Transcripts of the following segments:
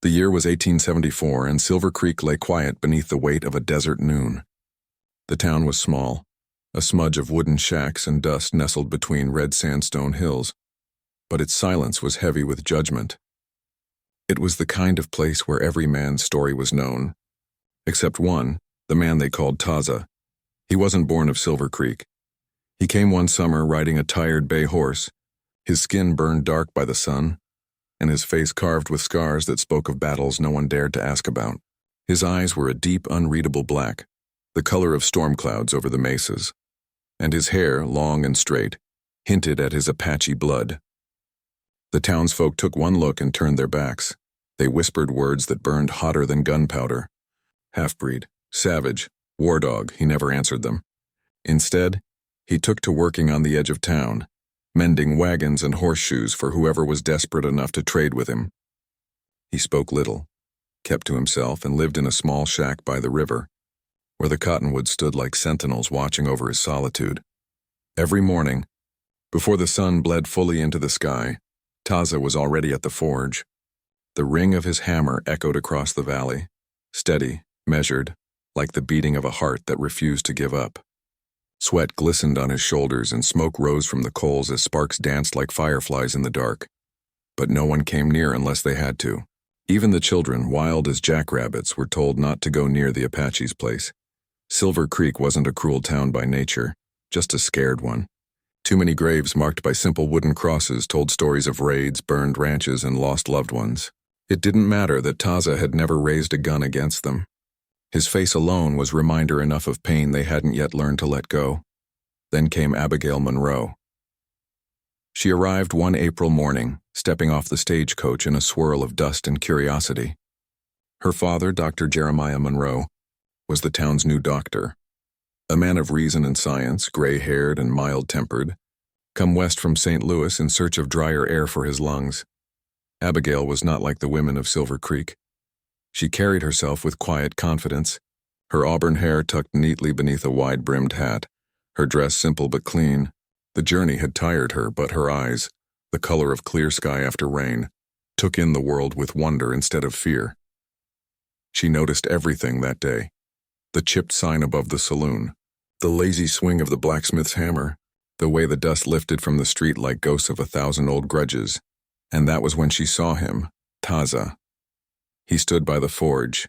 The year was 1874, and Silver Creek lay quiet beneath the weight of a desert noon. The town was small, a smudge of wooden shacks and dust nestled between red sandstone hills, but its silence was heavy with judgment. It was the kind of place where every man's story was known, except one, the man they called Taza. He wasn't born of Silver Creek. He came one summer riding a tired bay horse, his skin burned dark by the sun, and his face carved with scars that spoke of battles no one dared to ask about. His eyes were a deep, unreadable black, the color of storm clouds over the mesas, and his hair, long and straight, hinted at his Apache blood. The townsfolk took one look and turned their backs. They whispered words that burned hotter than gunpowder. Half-breed, savage, war dog, he never answered them. Instead, he took to working on the edge of town, mending wagons and horseshoes for whoever was desperate enough to trade with him. He spoke little, kept to himself, and lived in a small shack by the river, where the cottonwoods stood like sentinels watching over his solitude. Every morning, before the sun bled fully into the sky, Taza was already at the forge. The ring of his hammer echoed across the valley, steady, measured, like the beating of a heart that refused to give up. Sweat glistened on his shoulders and smoke rose from the coals as sparks danced like fireflies in the dark. But no one came near unless they had to. Even the children, wild as jackrabbits, were told not to go near the Apache's place. Silver Creek wasn't a cruel town by nature, just a scared one. Too many graves marked by simple wooden crosses told stories of raids, burned ranches, and lost loved ones. It didn't matter that Taza had never raised a gun against them. His face alone was reminder enough of pain they hadn't yet learned to let go. Then came Abigail Monroe. She arrived one April morning, stepping off the stagecoach in a swirl of dust and curiosity. Her father, Dr. Jeremiah Monroe, was the town's new doctor. A man of reason and science, gray-haired and mild-tempered, come west from St. Louis in search of drier air for his lungs. Abigail was not like the women of Silver Creek. She carried herself with quiet confidence, her auburn hair tucked neatly beneath a wide-brimmed hat, her dress simple but clean. The journey had tired her, but her eyes, the color of clear sky after rain, took in the world with wonder instead of fear. She noticed everything that day. The chipped sign above the saloon, the lazy swing of the blacksmith's hammer, the way the dust lifted from the street like ghosts of 1,000 old grudges. And that was when she saw him, Taza. He stood by the forge,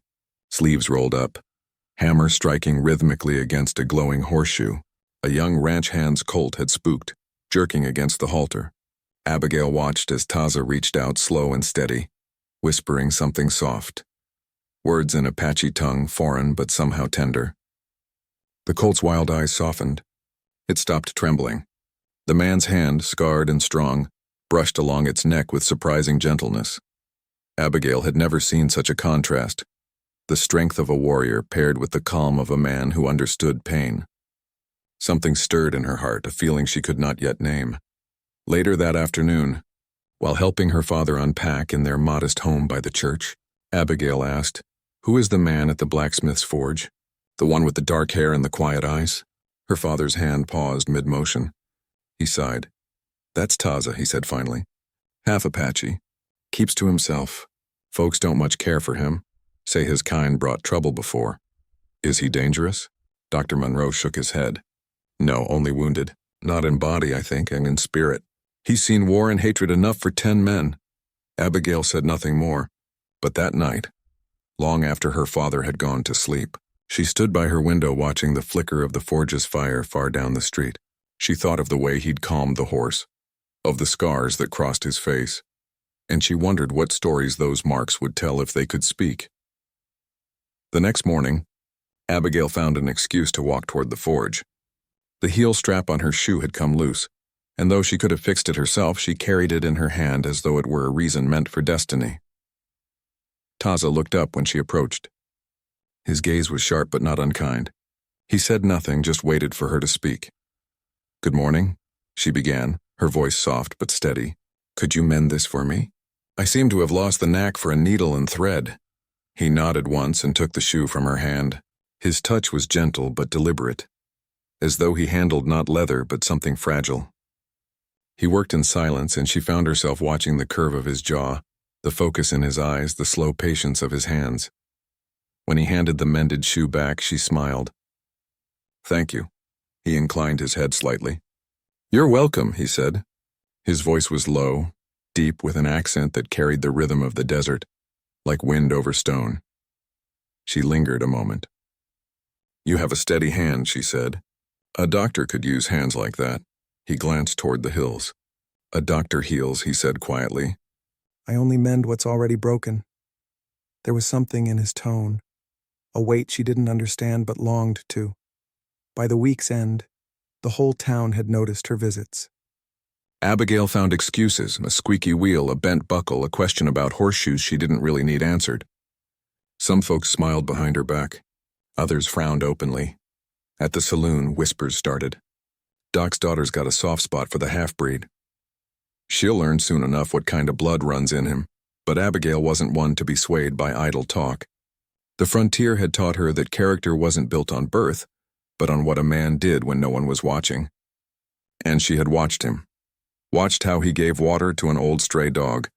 sleeves rolled up, hammer striking rhythmically against a glowing horseshoe. A young ranch hand's colt had spooked, jerking against the halter. Abigail watched as Taza reached out slow and steady, whispering something soft. Words in Apache tongue, foreign but somehow tender. The colt's wild eyes softened. It stopped trembling. The man's hand, scarred and strong, brushed along its neck with surprising gentleness. Abigail had never seen such a contrast, the strength of a warrior paired with the calm of a man who understood pain. Something stirred in her heart, a feeling she could not yet name. Later that afternoon, while helping her father unpack in their modest home by the church, Abigail asked, "Who is the man at the blacksmith's forge? The one with the dark hair and the quiet eyes?" Her father's hand paused mid-motion. He sighed. "That's Taza," he said finally. "Half Apache. Keeps to himself. Folks don't much care for him. Say his kind brought trouble before." "Is he dangerous?" Dr. Monroe shook his head. "No, only wounded. Not in body, I think, and in spirit. He's seen war and hatred enough for 10 men. Abigail said nothing more, but that night, long after her father had gone to sleep, she stood by her window watching the flicker of the forge's fire far down the street. She thought of the way he'd calmed the horse, of the scars that crossed his face, and she wondered what stories those marks would tell if they could speak. The next morning, Abigail found an excuse to walk toward the forge. The heel strap on her shoe had come loose, and though she could have fixed it herself, she carried it in her hand as though it were a reason meant for destiny. Taza looked up when she approached. His gaze was sharp but not unkind. He said nothing, just waited for her to speak. "Good morning," she began, her voice soft but steady. "Could you mend this for me? I seem to have lost the knack for a needle and thread." He nodded once and took the shoe from her hand. His touch was gentle but deliberate, as though he handled not leather but something fragile. He worked in silence, and she found herself watching the curve of his jaw, the focus in his eyes, the slow patience of his hands. When he handed the mended shoe back, she smiled. "Thank you." He inclined his head slightly. "You're welcome," he said. His voice was low, deep, with an accent that carried the rhythm of the desert, like wind over stone. She lingered a moment. "You have a steady hand," she said. "A doctor could use hands like that." He glanced toward the hills. "A doctor heals," he said quietly. "I only mend what's already broken." There was something in his tone, a weight she didn't understand but longed to. By the week's end, the whole town had noticed her visits. Abigail found excuses, a squeaky wheel, a bent buckle, a question about horseshoes she didn't really need answered. Some folks smiled behind her back. Others frowned openly. At the saloon, whispers started. "Doc's daughter's got a soft spot for the half-breed. She'll learn soon enough what kind of blood runs in him." But Abigail wasn't one to be swayed by idle talk. The frontier had taught her that character wasn't built on birth, but on what a man did when no one was watching. And she had watched him. Watched how he gave water to an old stray dog,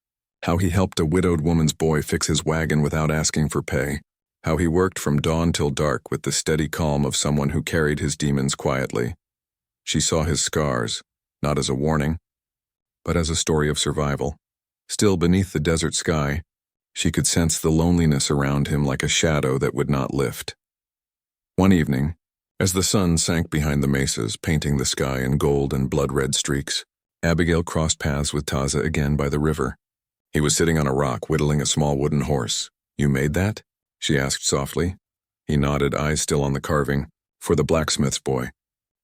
how he helped a widowed woman's boy fix his wagon without asking for pay, how he worked from dawn till dark with the steady calm of someone who carried his demons quietly. She saw his scars, not as a warning, but as a story of survival. Still, beneath the desert sky, she could sense the loneliness around him like a shadow that would not lift. One evening, as the sun sank behind the mesas, painting the sky in gold and blood-red streaks, Abigail crossed paths with Taza again by the river. He was sitting on a rock, whittling a small wooden horse. "You made that?" she asked softly. He nodded, eyes still on the carving. "For the blacksmith's boy.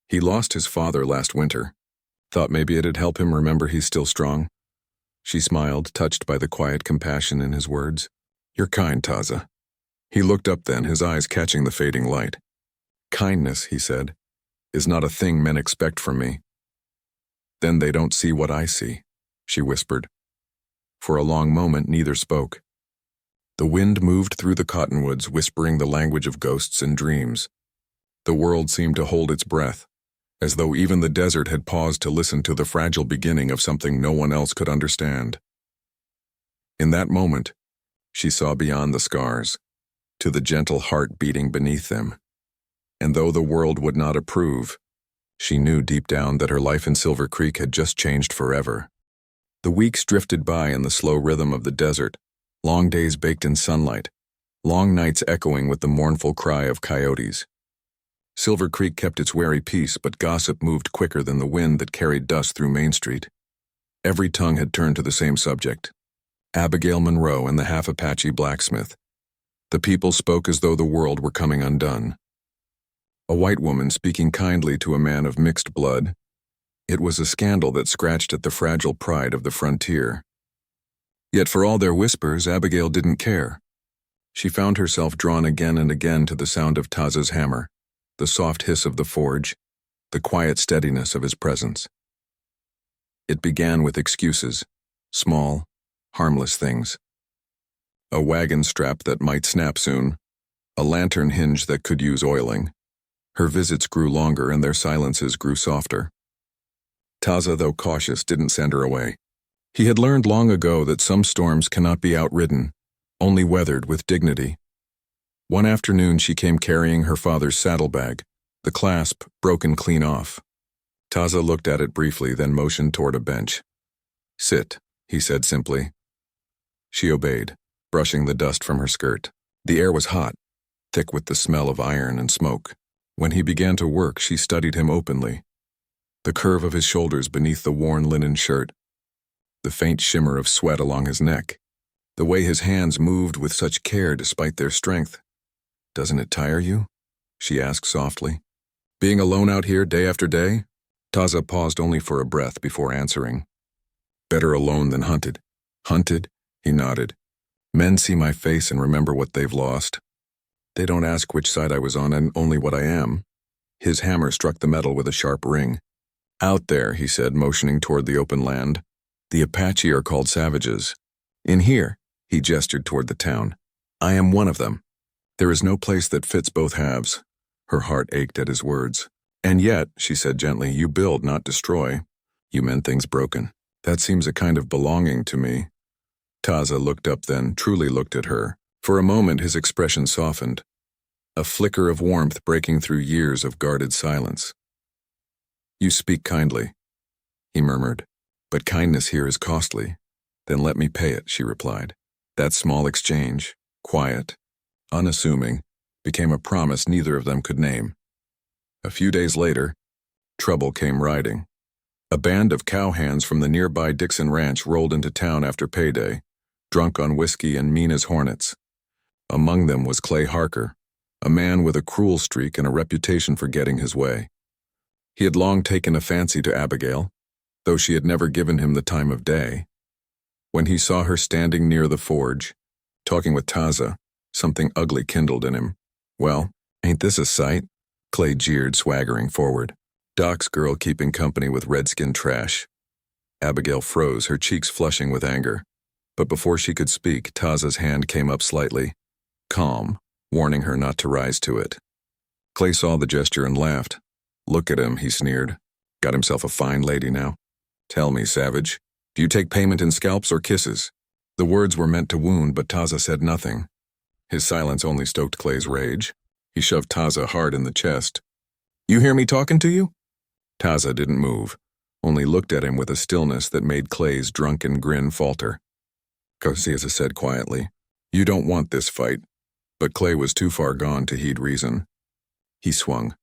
He lost his father last winter. Thought maybe it'd help him remember he's still strong." She smiled, touched by the quiet compassion in his words. "You're kind, Taza." He looked up then, his eyes catching the fading light. "Kindness," he said, "is not a thing men expect from me." "Then they don't see what I see," she whispered. For a long moment, neither spoke. The wind moved through the cottonwoods, whispering the language of ghosts and dreams. The world seemed to hold its breath, as though even the desert had paused to listen to the fragile beginning of something no one else could understand. In that moment, she saw beyond the scars, to the gentle heart beating beneath them. And though the world would not approve, she knew deep down that her life in Silver Creek had just changed forever. The weeks drifted by in the slow rhythm of the desert, long days baked in sunlight, long nights echoing with the mournful cry of coyotes. Silver Creek kept its wary peace, but gossip moved quicker than the wind that carried dust through Main Street. Every tongue had turned to the same subject: Abigail Monroe and the half-Apache blacksmith. The people spoke as though the world were coming undone. A white woman speaking kindly to a man of mixed blood. It was a scandal that scratched at the fragile pride of the frontier. Yet for all their whispers, Abigail didn't care. She found herself drawn again and again to the sound of Taza's hammer, the soft hiss of the forge, the quiet steadiness of his presence. It began with excuses, small, harmless things. A wagon strap that might snap soon, a lantern hinge that could use oiling. Her visits grew longer and their silences grew softer. Taza, though cautious, didn't send her away. He had learned long ago that some storms cannot be outridden, only weathered with dignity. One afternoon she came carrying her father's saddlebag, the clasp broken clean off. Taza looked at it briefly, then motioned toward a bench. "Sit," he said simply. She obeyed, brushing the dust from her skirt. The air was hot, thick with the smell of iron and smoke. When he began to work, she studied him openly. The curve of his shoulders beneath the worn linen shirt, the faint shimmer of sweat along his neck, the way his hands moved with such care despite their strength. "Doesn't it tire you?" she asked softly. "Being alone out here day after day?" Taza paused only for a breath before answering. "Better alone than hunted." "Hunted?" He nodded. "Men see my face and remember what they've lost. They don't ask which side I was on and only what I am." His hammer struck the metal with a sharp ring. "Out there," he said, motioning toward the open land, "the Apache are called savages. In here," he gestured toward the town, "I am one of them. There is no place that fits both halves." Her heart ached at his words. "And yet," she said gently, "you build, not destroy. You mend things broken. That seems a kind of belonging to me." Taza looked up then, truly looked at her. For a moment his expression softened, a flicker of warmth breaking through years of guarded silence. "You speak kindly," he murmured, "but kindness here is costly." "Then let me pay it," she replied. That small exchange, quiet, unassuming, became a promise neither of them could name. A few days later, trouble came riding. A band of cowhands from the nearby Dixon Ranch rolled into town after payday, drunk on whiskey and mean as hornets. Among them was Clay Harker, a man with a cruel streak and a reputation for getting his way. He had long taken a fancy to Abigail, though she had never given him the time of day. When he saw her standing near the forge, talking with Taza, something ugly kindled in him. "Well, ain't this a sight?" Clay jeered, swaggering forward. "Doc's girl keeping company with redskin trash." Abigail froze, her cheeks flushing with anger. But before she could speak, Taza's hand came up slightly, calm, warning her not to rise to it. Clay saw the gesture and laughed. "Look at him," he sneered. "Got himself a fine lady now. Tell me, savage, do you take payment in scalps or kisses?" The words were meant to wound, but Taza said nothing. His silence only stoked Clay's rage. He shoved Taza hard in the chest. "You hear me talking to you?" Taza didn't move, only looked at him with a stillness that made Clay's drunken grin falter. Cosiza said quietly, "You don't want this fight." But Clay was too far gone to heed reason. He swung.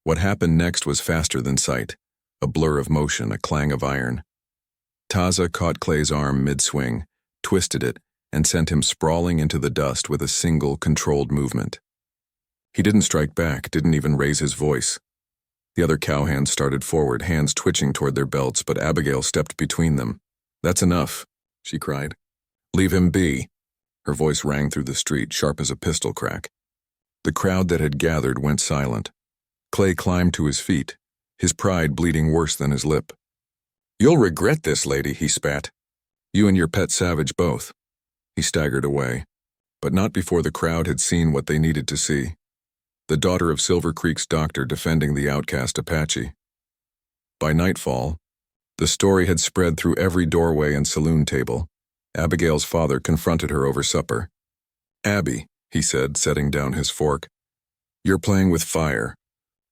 What happened next was faster than sight, a blur of motion, a clang of iron. Taza caught Clay's arm mid-swing, twisted it, and sent him sprawling into the dust with a single, controlled movement. He didn't strike back, didn't even raise his voice. The other cowhands started forward, hands twitching toward their belts, but Abigail stepped between them. "That's enough," she cried. "Leave him be." Her voice rang through the street, sharp as a pistol crack. The crowd that had gathered went silent. Clay climbed to his feet, his pride bleeding worse than his lip. "You'll regret this, lady," he spat. "You and your pet savage both." He staggered away, but not before the crowd had seen what they needed to see. The daughter of Silver Creek's doctor defending the outcast Apache. By nightfall, the story had spread through every doorway and saloon table. Abigail's father confronted her over supper. "Abby," he said, setting down his fork, "you're playing with fire.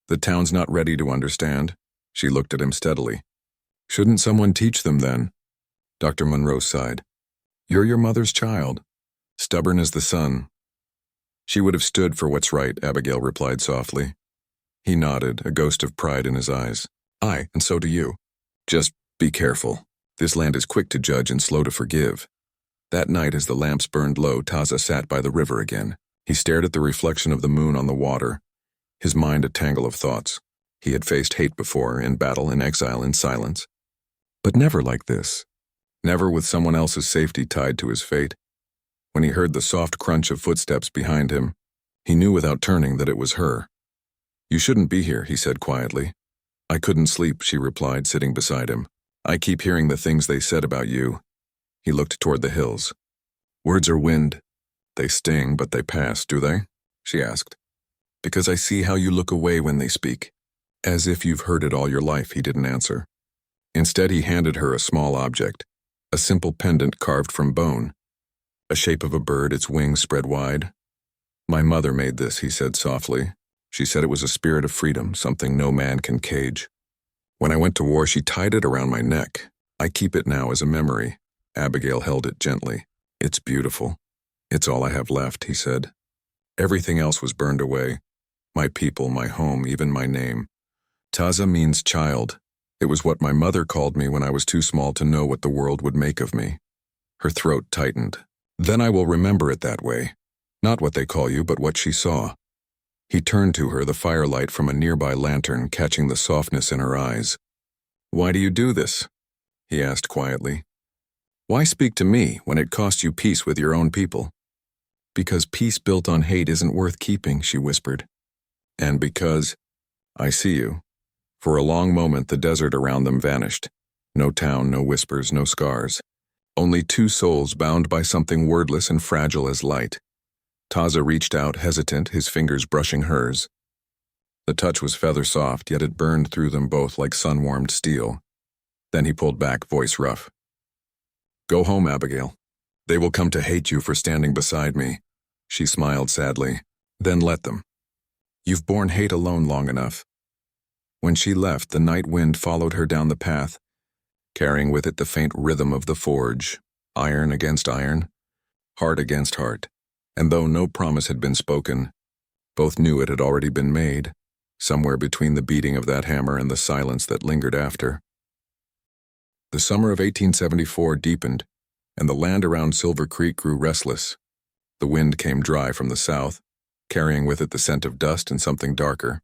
The town's not ready to understand." She looked at him steadily. "Shouldn't someone teach them then?" Dr. Monroe sighed. "You're your mother's child, stubborn as the sun." "She would have stood for what's right," Abigail replied softly. He nodded, a ghost of pride in his eyes. "Aye, and so do you. Just be careful. This land is quick to judge and slow to forgive." That night, as the lamps burned low, Taza sat by the river again. He stared at the reflection of the moon on the water, his mind a tangle of thoughts. He had faced hate before, in battle, in exile, in silence. But never like this. Never with someone else's safety tied to his fate. When he heard the soft crunch of footsteps behind him, he knew without turning that it was her. "You shouldn't be here," he said quietly. "I couldn't sleep," she replied, sitting beside him. "I keep hearing the things they said about you." He looked toward the hills. "Words are wind. They sting, but they pass, do they?" she asked. "Because I see how you look away when they speak. As if you've heard it all your life," he didn't answer. Instead, he handed her a small object, a simple pendant carved from bone, a shape of a bird, its wings spread wide. "My mother made this," he said softly. "She said it was a spirit of freedom, something no man can cage. When I went to war, she tied it around my neck. I keep it now as a memory." Abigail held it gently. "It's beautiful. It's all I have left," he said. "Everything else was burned away. My people, my home, even my name. Taza means child. It was what my mother called me when I was too small to know what the world would make of me." Her throat tightened. "Then I will remember it that way. Not what they call you, but what she saw." He turned to her, the firelight from a nearby lantern catching the softness in her eyes. "Why do you do this?" he asked quietly. "Why speak to me when it costs you peace with your own people?" "Because peace built on hate isn't worth keeping," she whispered. "And because I see you." For a long moment the desert around them vanished. No town, no whispers, no scars. Only two souls bound by something wordless and fragile as light. Taza reached out, hesitant, his fingers brushing hers. The touch was feather soft, yet it burned through them both like sun-warmed steel. Then he pulled back, voice rough. "Go home, Abigail. They will come to hate you for standing beside me. She smiled sadly. Then let them. You've borne hate alone long enough. When she left, the night wind followed her down the path, carrying with it the faint rhythm of the forge, iron against iron, heart against heart. And though no promise had been spoken, both knew it had already been made, somewhere between the beating of that hammer and the silence that lingered after. The summer of 1874 deepened, and the land around Silver Creek grew restless. The wind came dry from the south, carrying with it the scent of dust and something darker.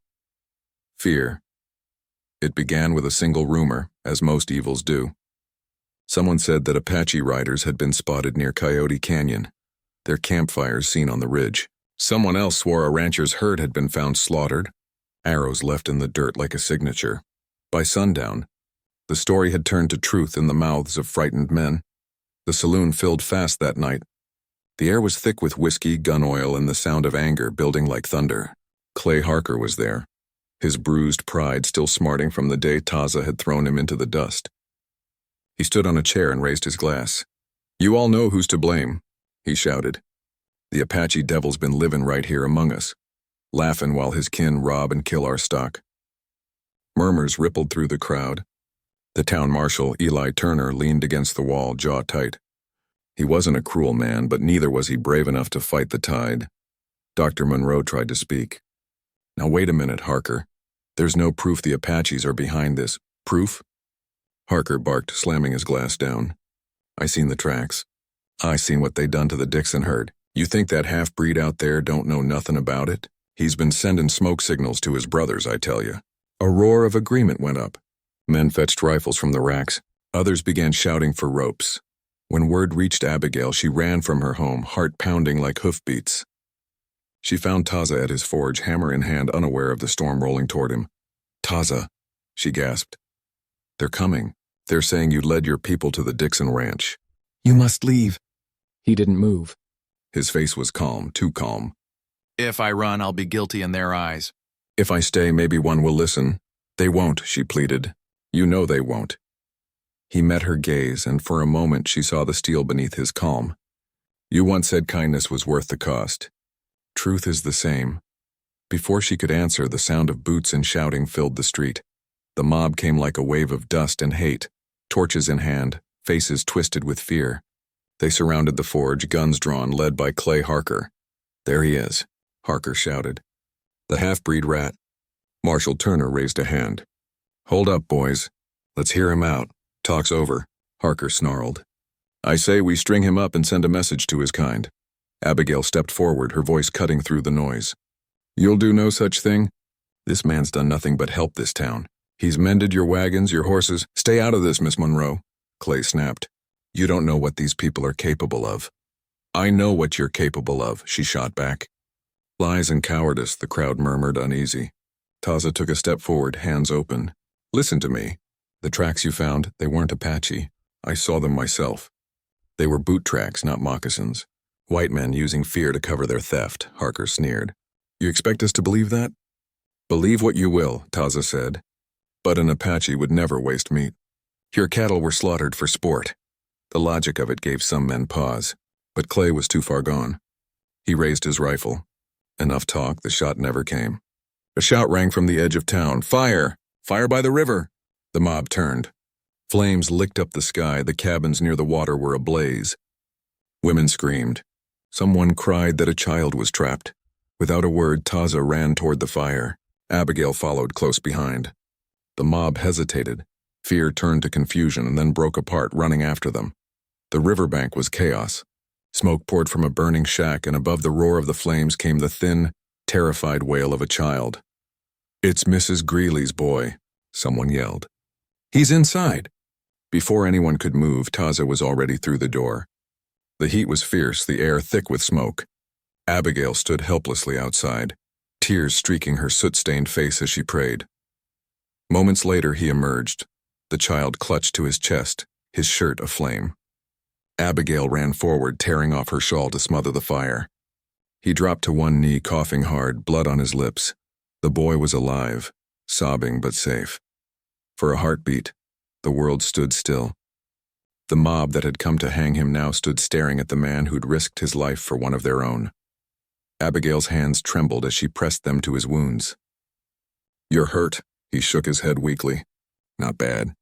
Fear. It began with a single rumor, as most evils do. Someone said that Apache riders had been spotted near Coyote Canyon, their campfires seen on the ridge. Someone else swore a rancher's herd had been found slaughtered, arrows left in the dirt like a signature. By sundown, the story had turned to truth in the mouths of frightened men. The saloon filled fast that night. The air was thick with whiskey, gun oil, and the sound of anger building like thunder. Clay Harker was there, his bruised pride still smarting from the day Taza had thrown him into the dust. He stood on a chair and raised his glass. "You all know who's to blame," he shouted. "The Apache devil's been living right here among us, laughing while his kin rob and kill our stock." Murmurs rippled through the crowd. The town marshal, Eli Turner, leaned against the wall, jaw tight. He wasn't a cruel man, but neither was he brave enough to fight the tide. Dr. Monroe tried to speak. "Now wait a minute, Harker. There's no proof the Apaches are behind this. Proof?" Harker barked, slamming his glass down. "I seen the tracks. I seen what they done to the Dixon herd. You think that half-breed out there don't know nothing about it? He's been sending smoke signals to his brothers, I tell you." A roar of agreement went up. Men fetched rifles from the racks. Others began shouting for ropes. When word reached Abigail, she ran from her home, heart pounding like hoofbeats. She found Taza at his forge, hammer in hand, unaware of the storm rolling toward him. "Taza," she gasped. "They're coming. They're saying you led your people to the Dixon ranch." You must leave. He didn't move. His face was calm, too calm. "If I run, I'll be guilty in their eyes." "If I stay, maybe one will listen." "They won't," she pleaded. "You know they won't." He met her gaze, and for a moment she saw the steel beneath his calm. "You once said kindness was worth the cost. Truth is the same." Before she could answer, the sound of boots and shouting filled the street. The mob came like a wave of dust and hate, torches in hand, faces twisted with fear. They surrounded the forge, guns drawn, led by Clay Harker. "There he is," Harker shouted. "The half-breed rat." Marshal Turner raised a hand. "Hold up, boys. Let's hear him out. Talk's over," Harker snarled. "I say we string him up and send a message to his kind." Abigail stepped forward, her voice cutting through the noise. "You'll do no such thing? This man's done nothing but help this town. He's mended your wagons, your horses. Stay out of this, Miss Monroe," Clay snapped. "You don't know what these people are capable of." "I know what you're capable of," she shot back. "Lies and cowardice," the crowd murmured, uneasy. Taza took a step forward, hands open. "Listen to me. The tracks you found, they weren't Apache. I saw them myself. They were boot tracks, not moccasins. White men using fear to cover their theft," Harker sneered. "You expect us to believe that?" "Believe what you will," Taza said. "But an Apache would never waste meat. Your cattle were slaughtered for sport." The logic of it gave some men pause, but Clay was too far gone. He raised his rifle. Enough talk, the shot never came. A shout rang from the edge of town. "Fire! Fire by the river!" The mob turned. Flames licked up the sky. The cabins near the water were ablaze. Women screamed. Someone cried that a child was trapped. Without a word, Taza ran toward the fire. Abigail followed close behind. The mob hesitated. Fear turned to confusion and then broke apart, running after them. The riverbank was chaos. Smoke poured from a burning shack, and above the roar of the flames came the thin, terrified wail of a child. "It's Mrs. Greeley's boy," someone yelled. "He's inside." Before anyone could move, Taza was already through the door. The heat was fierce, the air thick with smoke. Abigail stood helplessly outside, tears streaking her soot-stained face as she prayed. Moments later, he emerged, the child clutched to his chest, his shirt aflame. Abigail ran forward, tearing off her shawl to smother the fire. He dropped to one knee, coughing hard, blood on his lips. The boy was alive, sobbing but safe. For a heartbeat, the world stood still. The mob that had come to hang him now stood staring at the man who'd risked his life for one of their own. Abigail's hands trembled as she pressed them to his wounds. "You're hurt," he shook his head weakly. "Not bad.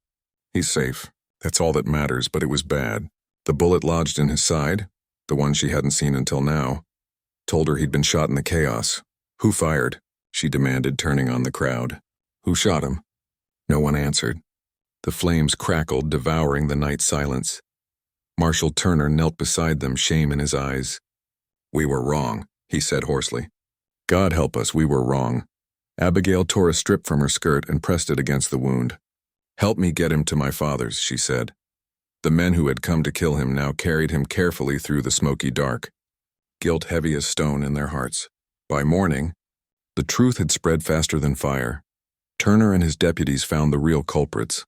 He's safe. That's all that matters, but it was bad." The bullet lodged in his side, the one she hadn't seen until now, told her he'd been shot in the chaos. "Who fired?" she demanded, turning on the crowd. "Who shot him?" No one answered. The flames crackled, devouring the night silence. Marshal Turner knelt beside them, shame in his eyes. "We were wrong," he said hoarsely. "God help us, we were wrong." Abigail tore a strip from her skirt and pressed it against the wound. "Help me get him to my father's," she said. The men who had come to kill him now carried him carefully through the smoky dark, guilt heavy as stone in their hearts. By morning, the truth had spread faster than fire. Turner and his deputies found the real culprits,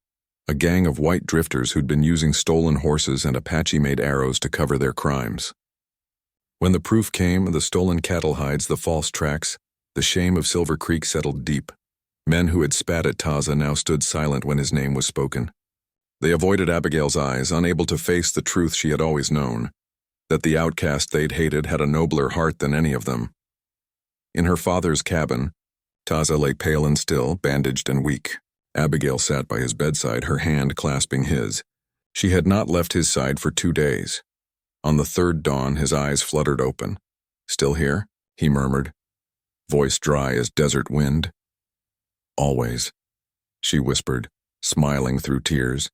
a gang of white drifters who'd been using stolen horses and Apache-made arrows to cover their crimes. When the proof came, the stolen cattle hides, the false tracks, the shame of Silver Creek settled deep. Men who had spat at Taza now stood silent when his name was spoken. They avoided Abigail's eyes, unable to face the truth she had always known, that the outcast they'd hated had a nobler heart than any of them. In her father's cabin, Taza lay pale and still, bandaged and weak. Abigail sat by his bedside, her hand clasping his. She had not left his side for 2 days. On the third dawn, his eyes fluttered open. "Still here?" he murmured, voice dry as desert wind. "Always," she whispered, smiling through tears.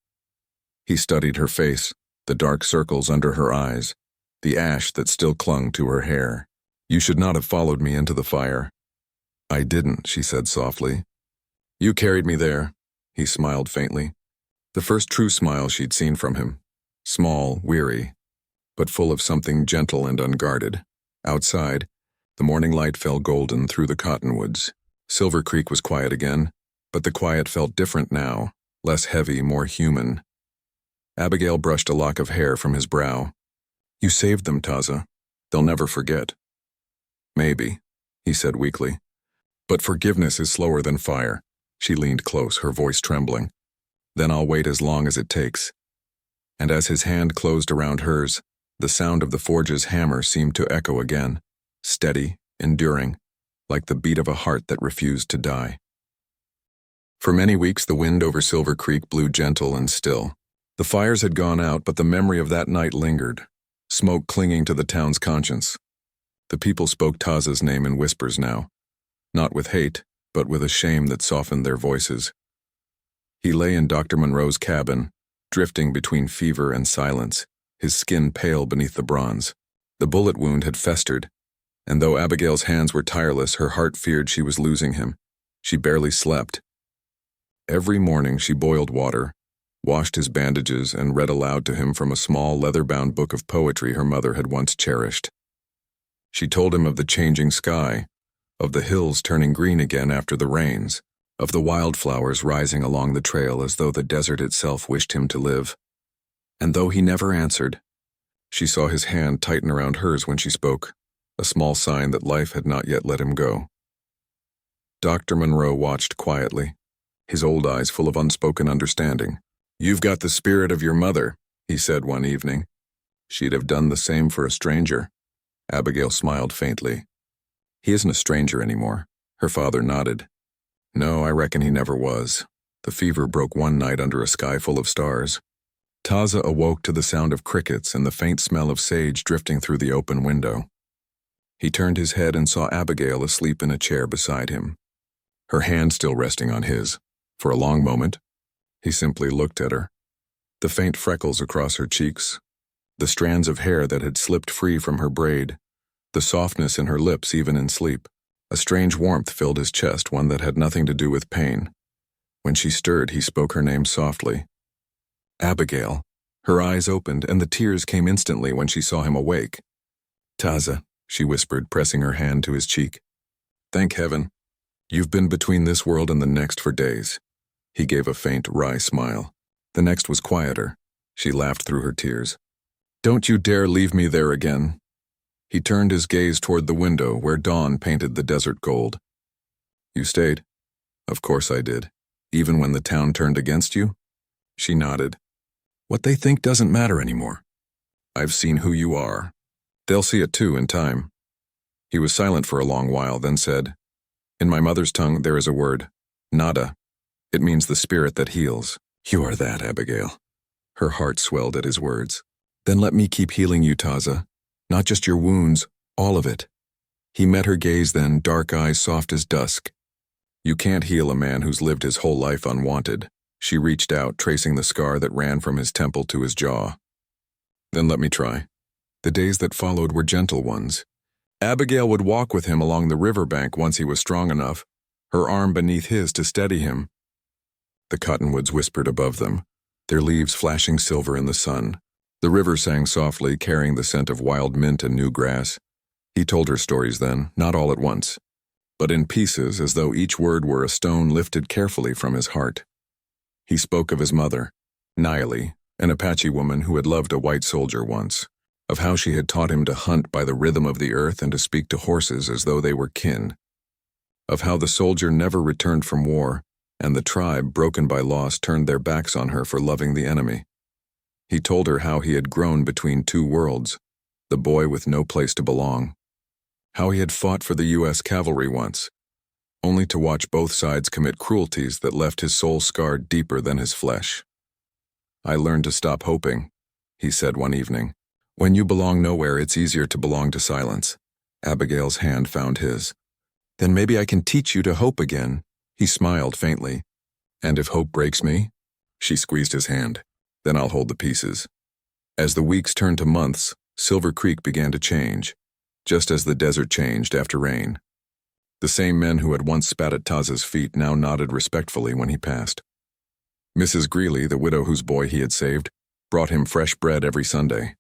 He studied her face, the dark circles under her eyes, the ash that still clung to her hair. "You should not have followed me into the fire." "I didn't," she said softly. "You carried me there," he smiled faintly. The first true smile she'd seen from him. Small, weary, but full of something gentle and unguarded. Outside, the morning light fell golden through the cottonwoods. Silver Creek was quiet again, but the quiet felt different now, less heavy, more human. Abigail brushed a lock of hair from his brow. "You saved them, Taza. They'll never forget." "Maybe," he said weakly. "But forgiveness is slower than fire." She leaned close, her voice trembling. "Then I'll wait as long as it takes." And as his hand closed around hers, the sound of the forge's hammer seemed to echo again, steady, enduring, like the beat of a heart that refused to die. For many weeks the wind over Silver Creek blew gentle and still. The fires had gone out, but the memory of that night lingered, smoke clinging to the town's conscience. The people spoke Taza's name in whispers now, not with hate, but with a shame that softened their voices. He lay in Dr. Monroe's cabin, drifting between fever and silence, his skin pale beneath the bronze. The bullet wound had festered, and though Abigail's hands were tireless, her heart feared she was losing him. She barely slept. Every morning she boiled water, washed his bandages, and read aloud to him from a small leather-bound book of poetry her mother had once cherished. She told him of the changing sky, of the hills turning green again after the rains, of the wildflowers rising along the trail as though the desert itself wished him to live. And though he never answered, she saw his hand tighten around hers when she spoke, a small sign that life had not yet let him go. Dr. Monroe watched quietly, his old eyes full of unspoken understanding. "You've got the spirit of your mother," he said one evening. "She'd have done the same for a stranger." Abigail smiled faintly. "He isn't a stranger anymore." Her father nodded. "No, I reckon he never was. The fever broke one night under a sky full of stars." Taza awoke to the sound of crickets and the faint smell of sage drifting through the open window. He turned his head and saw Abigail asleep in a chair beside him, her hand still resting on his. For a long moment, he simply looked at her. The faint freckles across her cheeks, the strands of hair that had slipped free from her braid, the softness in her lips even in sleep. A strange warmth filled his chest, one that had nothing to do with pain. When she stirred, he spoke her name softly. "Abigail." Her eyes opened, and the tears came instantly when she saw him awake. "Taza," she whispered, pressing her hand to his cheek. "Thank heaven. You've been between this world and the next for days." He gave a faint, wry smile. The next was quieter. She laughed through her tears. "Don't you dare leave me there again." He turned his gaze toward the window where dawn painted the desert gold. "You stayed?" "Of course I did. Even when the town turned against you?" She nodded. What they think doesn't matter anymore. I've seen who you are. They'll see it too in time. He was silent for a long while, then said, "In my mother's tongue there is a word, nada. It means the spirit that heals. You are that, Abigail." Her heart swelled at his words. "Then let me keep healing you, Taza. Not just your wounds, all of it." He met her gaze then, dark eyes soft as dusk. "You can't heal a man who's lived his whole life unwanted." She reached out, tracing the scar that ran from his temple to his jaw. "Then let me try." The days that followed were gentle ones. Abigail would walk with him along the riverbank once he was strong enough, her arm beneath his to steady him. The cottonwoods whispered above them, their leaves flashing silver in the sun. The river sang softly, carrying the scent of wild mint and new grass. He told her stories then, not all at once, but in pieces, as though each word were a stone lifted carefully from his heart. He spoke of his mother, Niley, an Apache woman who had loved a white soldier once, of how she had taught him to hunt by the rhythm of the earth and to speak to horses as though they were kin, of how the soldier never returned from war, and the tribe, broken by loss, turned their backs on her for loving the enemy. He told her how he had grown between two worlds, the boy with no place to belong, how he had fought for the U.S. cavalry once, only to watch both sides commit cruelties that left his soul scarred deeper than his flesh. "I learned to stop hoping," he said one evening. "When you belong nowhere, it's easier to belong to silence." Abigail's hand found his. "Then maybe I can teach you to hope again." He smiled faintly. "And if hope breaks me?" She squeezed his hand. "Then I'll hold the pieces." As the weeks turned to months, Silver Creek began to change, just as the desert changed after rain. The same men who had once spat at Taza's feet now nodded respectfully when he passed. Mrs. Greeley, the widow whose boy he had saved, brought him fresh bread every Sunday.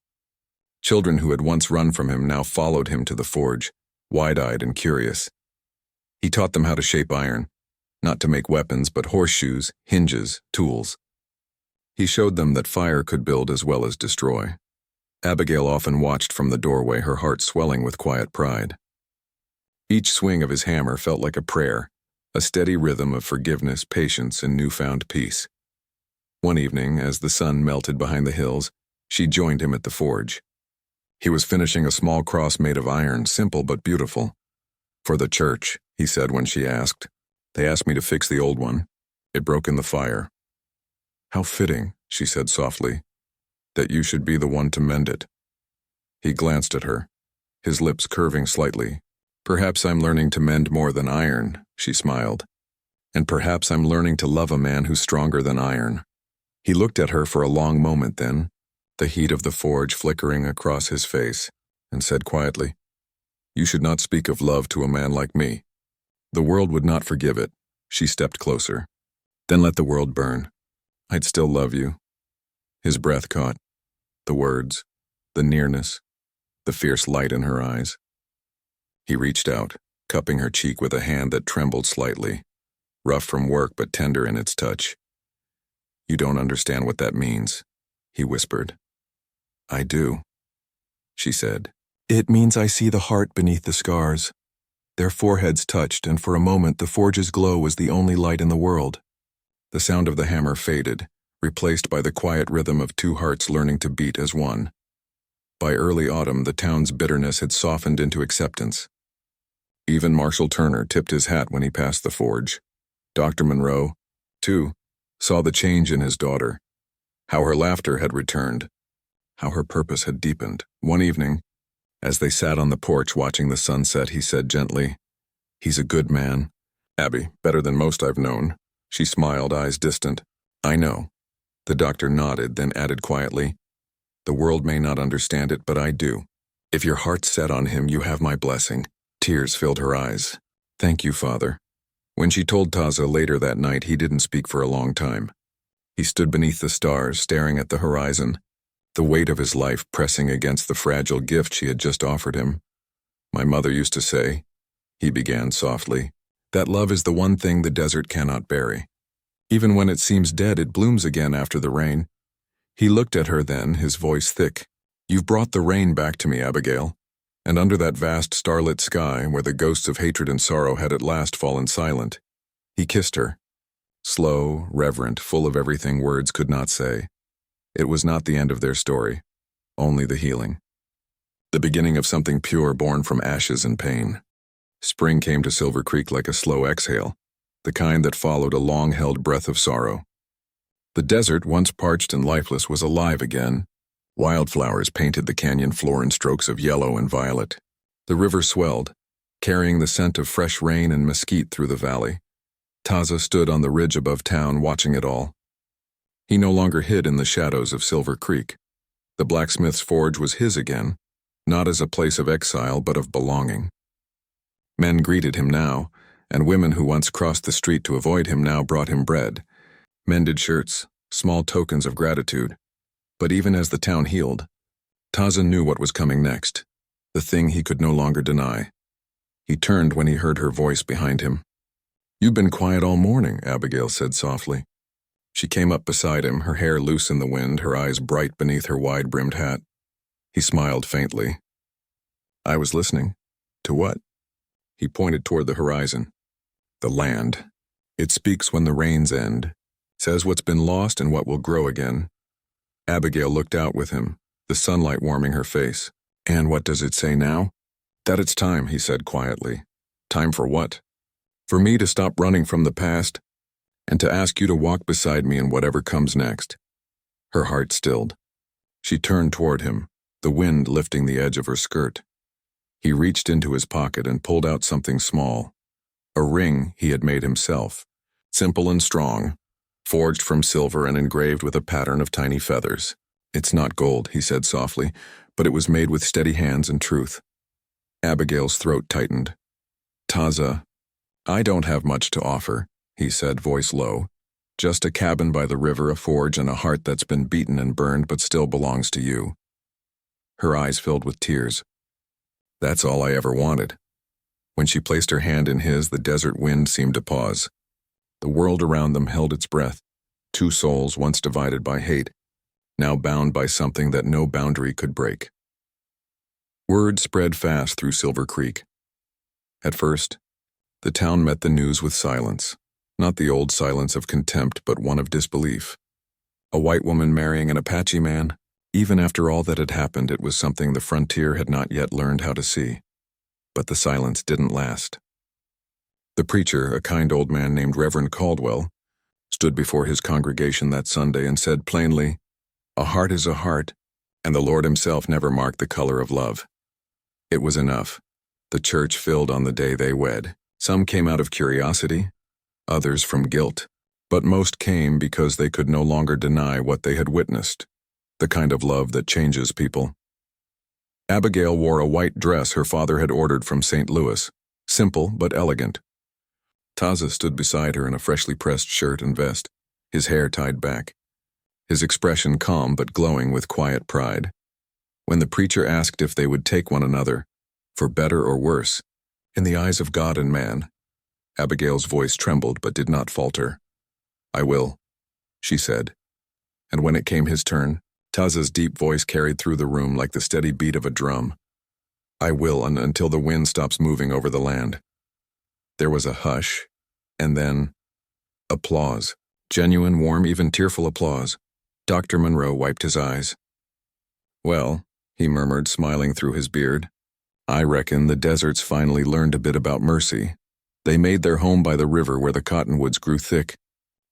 Children who had once run from him now followed him to the forge, wide-eyed and curious. He taught them how to shape iron, not to make weapons, but horseshoes, hinges, tools. He showed them that fire could build as well as destroy. Abigail often watched from the doorway, her heart swelling with quiet pride. Each swing of his hammer felt like a prayer, a steady rhythm of forgiveness, patience, and newfound peace. One evening, as the sun melted behind the hills, she joined him at the forge. He was finishing a small cross made of iron, simple but beautiful. "For the church," he said when she asked. "They asked me to fix the old one. It broke in the fire." "How fitting," she said softly, "that you should be the one to mend it." He glanced at her, his lips curving slightly. "Perhaps I'm learning to mend more than iron," she smiled. "And perhaps I'm learning to love a man who's stronger than iron." He looked at her for a long moment then, the heat of the forge flickering across his face, and said quietly, "You should not speak of love to a man like me. The world would not forgive it." She stepped closer. "Then let the world burn. I'd still love you." His breath caught, the words, the nearness, the fierce light in her eyes. He reached out, cupping her cheek with a hand that trembled slightly, rough from work but tender in its touch. "You don't understand what that means," he whispered. "I do," she said. "It means I see the heart beneath the scars." Their foreheads touched, and for a moment the forge's glow was the only light in the world. The sound of the hammer faded, replaced by the quiet rhythm of two hearts learning to beat as one. By early autumn, the town's bitterness had softened into acceptance. Even Marshal Turner tipped his hat when he passed the forge. Dr. Monroe, too, saw the change in his daughter, how her laughter had returned, how her purpose had deepened. One evening, as they sat on the porch watching the sunset, he said gently, "He's a good man. Abby, better than most I've known." She smiled, eyes distant. "I know." The doctor nodded, then added quietly, "The world may not understand it, but I do. If your heart's set on him, you have my blessing." Tears filled her eyes. "Thank you, Father." When she told Taza later that night, he didn't speak for a long time. He stood beneath the stars, staring at the horizon, the weight of his life pressing against the fragile gift she had just offered him. "My mother used to say," he began softly, "that love is the one thing the desert cannot bury. Even when it seems dead, it blooms again after the rain." He looked at her then, his voice thick. "You've brought the rain back to me, Abigail." And under that vast starlit sky, where the ghosts of hatred and sorrow had at last fallen silent, he kissed her, slow, reverent, full of everything words could not say. It was not the end of their story, only the healing. The beginning of something pure born from ashes and pain. Spring came to Silver Creek like a slow exhale, the kind that followed a long-held breath of sorrow. The desert, once parched and lifeless, was alive again. Wildflowers painted the canyon floor in strokes of yellow and violet. The river swelled, carrying the scent of fresh rain and mesquite through the valley. Taza stood on the ridge above town, watching it all. He no longer hid in the shadows of Silver Creek. The blacksmith's forge was his again, not as a place of exile but of belonging. Men greeted him now, and women who once crossed the street to avoid him now brought him bread, mended shirts, small tokens of gratitude. But even as the town healed, Taza knew what was coming next, the thing he could no longer deny. He turned when he heard her voice behind him. "You've been quiet all morning," Abigail said softly. She came up beside him, her hair loose in the wind, her eyes bright beneath her wide-brimmed hat. He smiled faintly. "I was listening. To what?" He pointed toward the horizon. "The land. It speaks when the rains end, says what's been lost and what will grow again." Abigail looked out with him, the sunlight warming her face. "And what does it say now?" "That it's time," he said quietly. "Time for what?" "For me to stop running from the past, and to ask you to walk beside me in whatever comes next." Her heart stilled. She turned toward him, the wind lifting the edge of her skirt. He reached into his pocket and pulled out something small, a ring he had made himself, simple and strong, forged from silver and engraved with a pattern of tiny feathers. "It's not gold," he said softly, "but it was made with steady hands and truth." Abigail's throat tightened. "Taza, I don't have much to offer," he said, voice low. "Just a cabin by the river, a forge, and a heart that's been beaten and burned but still belongs to you." Her eyes filled with tears. "That's all I ever wanted." When she placed her hand in his, the desert wind seemed to pause. The world around them held its breath. Two souls once divided by hate, now bound by something that no boundary could break. Word spread fast through Silver Creek. At first, the town met the news with silence, not the old silence of contempt but one of disbelief. A white woman marrying an Apache man? Even after all that had happened, it was something the frontier had not yet learned how to see. But the silence didn't last. The preacher, a kind old man named Reverend Caldwell, stood before his congregation that Sunday and said plainly, "A heart is a heart, and the Lord himself never marked the color of love." It was enough. The church filled on the day they wed. Some came out of curiosity, others from guilt, but most came because they could no longer deny what they had witnessed, the kind of love that changes people. Abigail wore a white dress her father had ordered from St. Louis, simple but elegant. Taza stood beside her in a freshly pressed shirt and vest, his hair tied back, his expression calm but glowing with quiet pride. When the preacher asked if they would take one another, for better or worse, in the eyes of God and man, Abigail's voice trembled but did not falter. "I will," she said. And when it came his turn, Taza's deep voice carried through the room like the steady beat of a drum. "I will until the wind stops moving over the land." There was a hush, and then applause, genuine, warm, even tearful applause. Dr. Monroe wiped his eyes. "Well," he murmured, smiling through his beard, "I reckon the deserts finally learned a bit about mercy. They made their home by the river where the cottonwoods grew thick,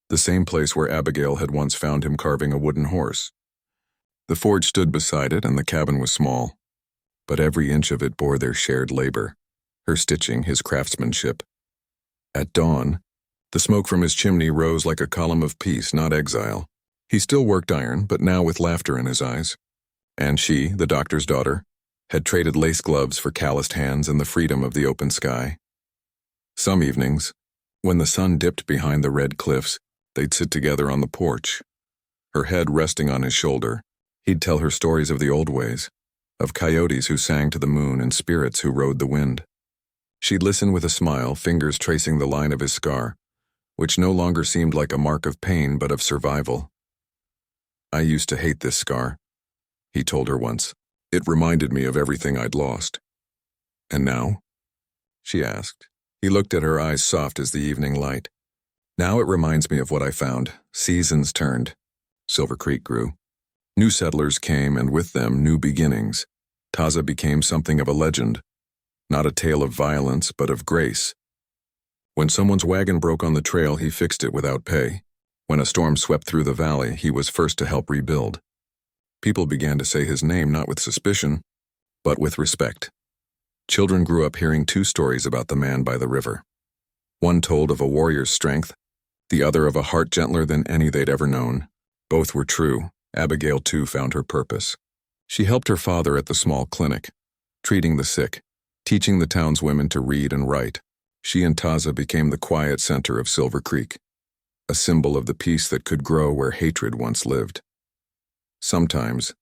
the same place where Abigail had once found him carving a wooden horse. The forge stood beside it, and the cabin was small, but every inch of it bore their shared labor, her stitching, his craftsmanship. At dawn, the smoke from his chimney rose like a column of peace, not exile. He still worked iron, but now with laughter in his eyes. And she, the doctor's daughter, had traded lace gloves for calloused hands and the freedom of the open sky. Some evenings, when the sun dipped behind the red cliffs, they'd sit together on the porch, her head resting on his shoulder. He'd tell her stories of the old ways, of coyotes who sang to the moon and spirits who rode the wind. She'd listen with a smile, fingers tracing the line of his scar, which no longer seemed like a mark of pain but of survival. "I used to hate this scar," he told her once. "It reminded me of everything I'd lost." "And now?" she asked. He looked at her, eyes soft as the evening light. "Now it reminds me of what I found. Seasons turned. Silver Creek grew. New settlers came, and with them, new beginnings. Taza became something of a legend, not a tale of violence, but of grace. When someone's wagon broke on the trail, he fixed it without pay. When a storm swept through the valley, he was first to help rebuild. People began to say his name not with suspicion, but with respect. Children grew up hearing two stories about the man by the river. One told of a warrior's strength, the other of a heart gentler than any they'd ever known. Both were true. Abigail, too, found her purpose. She helped her father at the small clinic, treating the sick, teaching the town's women to read and write. She and Taza became the quiet center of Silver Creek, a symbol of the peace that could grow where hatred once lived. Sometimes,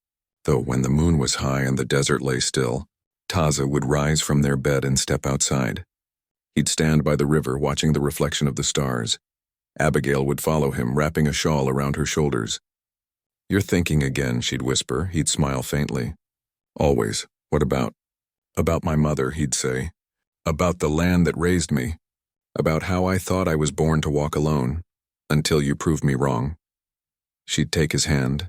though, when the moon was high and the desert lay still, Taza would rise from their bed and step outside. He'd stand by the river watching the reflection of the stars. Abigail would follow him, wrapping a shawl around her shoulders. "You're thinking again," she'd whisper. He'd smile faintly. "Always. What about?" "About my mother," he'd say. "About the land that raised me. About how I thought I was born to walk alone, until you proved me wrong." She'd take his hand,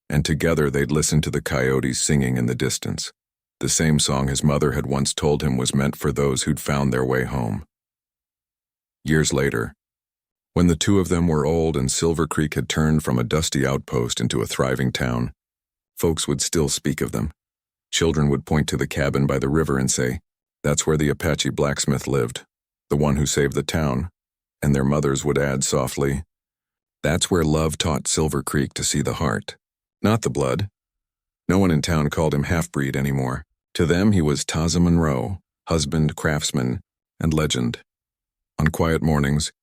and together they'd listen to the coyotes singing in the distance, the same song his mother had once told him was meant for those who'd found their way home. Years later, when the two of them were old and Silver Creek had turned from a dusty outpost into a thriving town, folks would still speak of them. Children would point to the cabin by the river and say, "That's where the Apache blacksmith lived, the one who saved the town," and their mothers would add softly, "That's where love taught Silver Creek to see the heart, not the blood." No one in town called him half-breed anymore. To them, he was Taza Monroe, husband, craftsman, and legend. On quiet mornings,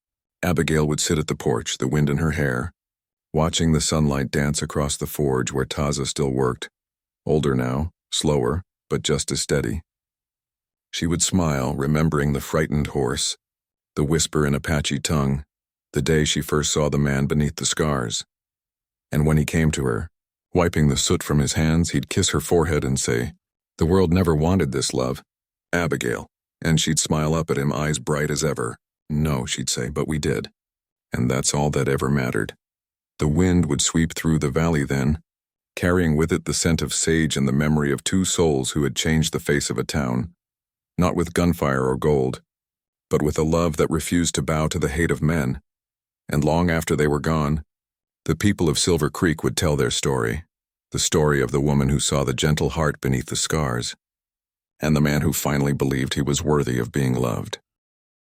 Abigail would sit at the porch, the wind in her hair, watching the sunlight dance across the forge where Taza still worked, older now, slower, but just as steady. She would smile, remembering the frightened horse, the whisper in Apache tongue, the day she first saw the man beneath the scars. And when he came to her, wiping the soot from his hands, he'd kiss her forehead and say, "The world never wanted this love, Abigail." And she'd smile up at him, eyes bright as ever. "No," she'd say, "but we did." And that's all that ever mattered. The wind would sweep through the valley then, carrying with it the scent of sage and the memory of two souls who had changed the face of a town, not with gunfire or gold, but with a love that refused to bow to the hate of men. And long after they were gone, the people of Silver Creek would tell their story, the story of the woman who saw the gentle heart beneath the scars, and the man who finally believed he was worthy of being loved.